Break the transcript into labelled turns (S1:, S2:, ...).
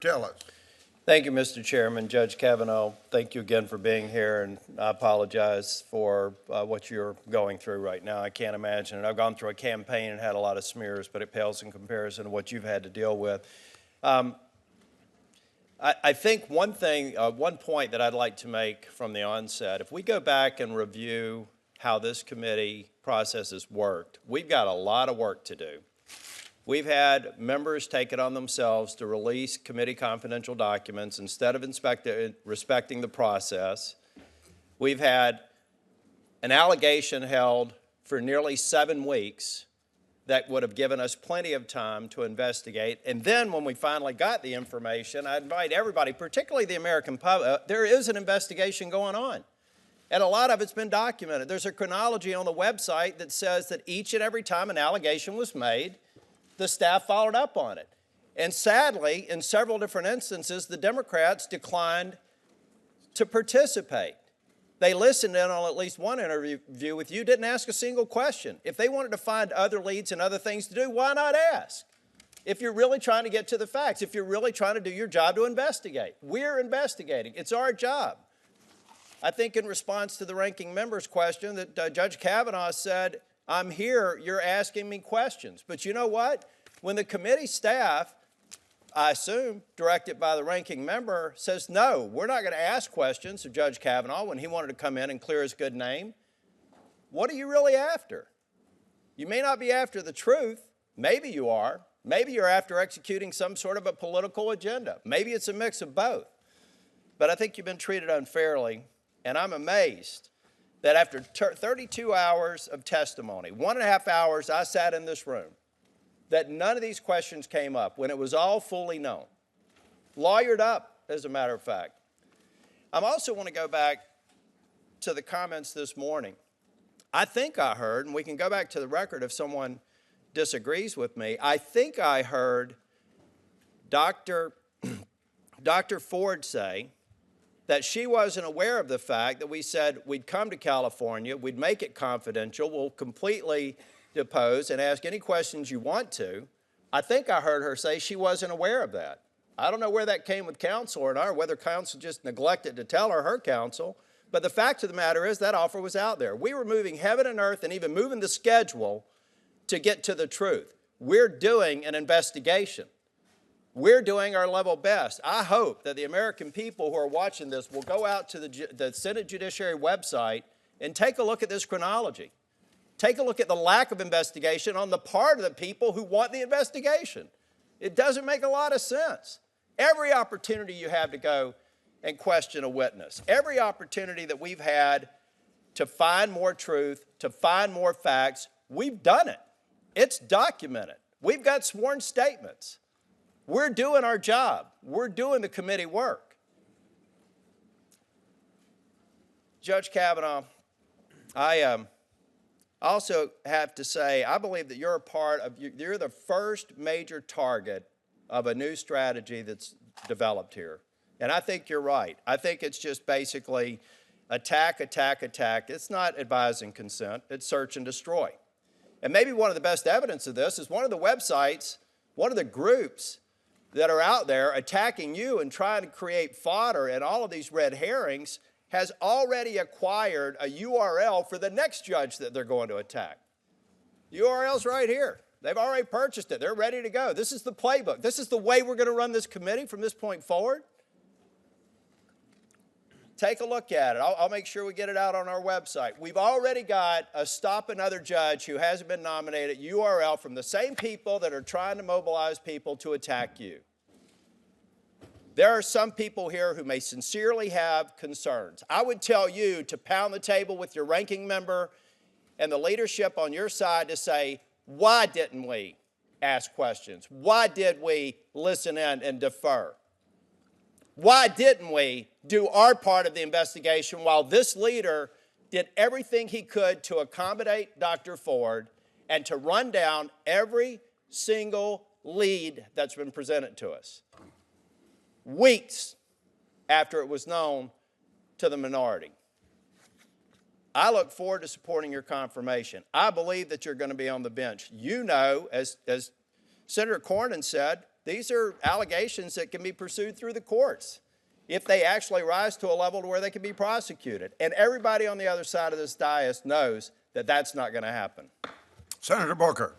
S1: Tillis.
S2: Thank you, Mr. Chairman. Judge Kavanaugh, thank you again for being here, and I apologize for what you're going through right now. I can't imagine it. I've gone through a campaign and had a lot of smears, but it pales in comparison to what you've had to deal with. I think one point that I'd like to make from the onset, if we go back and review how this committee process has worked, we've got a lot of work to do. We've had members take it on themselves to release committee confidential documents instead of respecting the process. We've had an allegation held for nearly 7 weeks that would have given us plenty of time to investigate. And then when we finally got the information, I invite everybody, particularly the American public, there is an investigation going on. And a lot of it's been documented. There's a chronology on the website that says that each and every time an allegation was made, the staff followed up on it. And sadly, in several different instances, the Democrats declined to participate. They listened in on at least one interview with you, didn't ask a single question. If they wanted to find other leads and other things to do, why not ask? If you're really trying to get to the facts, if you're really trying to do your job to investigate. We're investigating. It's our job. I think in response to the ranking member's question that Judge Kavanaugh said, I'm here, you're asking me questions. But you know what? When the committee staff, I assume, directed by the ranking member, says, no, we're not going to ask questions of Judge Kavanaugh when he wanted to come in and clear his good name, what are you really after? You may not be after the truth. Maybe you are. Maybe you're after executing some sort of a political agenda. Maybe it's a mix of both. But I think you've been treated unfairly, and I'm amazed that after 32 hours of testimony, 1.5 hours I sat in this room, that none of these questions came up when it was all fully known. Lawyered up, as a matter of fact. I also want to go back to the comments this morning. I think I heard, and we can go back to the record if someone disagrees with me, I think I heard Dr. Ford say that she wasn't aware of the fact that we said we'd come to California, we'd make it confidential, we'll completely depose and ask any questions you want to. I think I heard her say she wasn't aware of that. I don't know where that came with counsel or not, or whether counsel just neglected to tell her counsel, but the fact of the matter is that offer was out there. We were moving heaven and earth and even moving the schedule to get to the truth. We're doing an investigation. We're doing our level best. I hope that the American people who are watching this will go out to the Senate Judiciary website and take a look at this chronology. Take a look at the lack of investigation on the part of the people who want the investigation. It doesn't make a lot of sense. Every opportunity you have to go and question a witness, every opportunity that we've had to find more truth, to find more facts, we've done it. It's documented. We've got sworn statements. We're doing our job. We're doing the committee work. Judge Kavanaugh, I also have to say, I believe that you're you're the first major target of a new strategy that's developed here. And I think you're right. I think it's just basically attack, attack, attack. It's not advise and consent. It's search and destroy. And maybe one of the best evidence of this is one of the websites, one of the groups that are out there attacking you and trying to create fodder and all of these red herrings has already acquired a URL for the next judge that they're going to attack. The URL's right here. They've already purchased it. They're ready to go. This is the playbook. This is the way we're going to run this committee from this point forward. Take a look at it. I'll make sure we get it out on our website. We've already got a Stop Another Judge who hasn't been nominated URL from the same people that are trying to mobilize people to attack you. There are some people here who may sincerely have concerns. I would tell you to pound the table with your ranking member and the leadership on your side to say, why didn't we ask questions? Why did we listen in and defer? Why didn't we do our part of the investigation while this leader did everything he could to accommodate Dr. Ford and to run down every single lead that's been presented to us? Weeks after it was known to the minority. I look forward to supporting your confirmation. I believe that you're going to be on the bench. You know, as Senator Cornyn said, These are allegations that can be pursued through the courts if they actually rise to a level to where they can be prosecuted. And everybody on the other side of this dais knows that that's not going to happen.
S1: Senator Booker.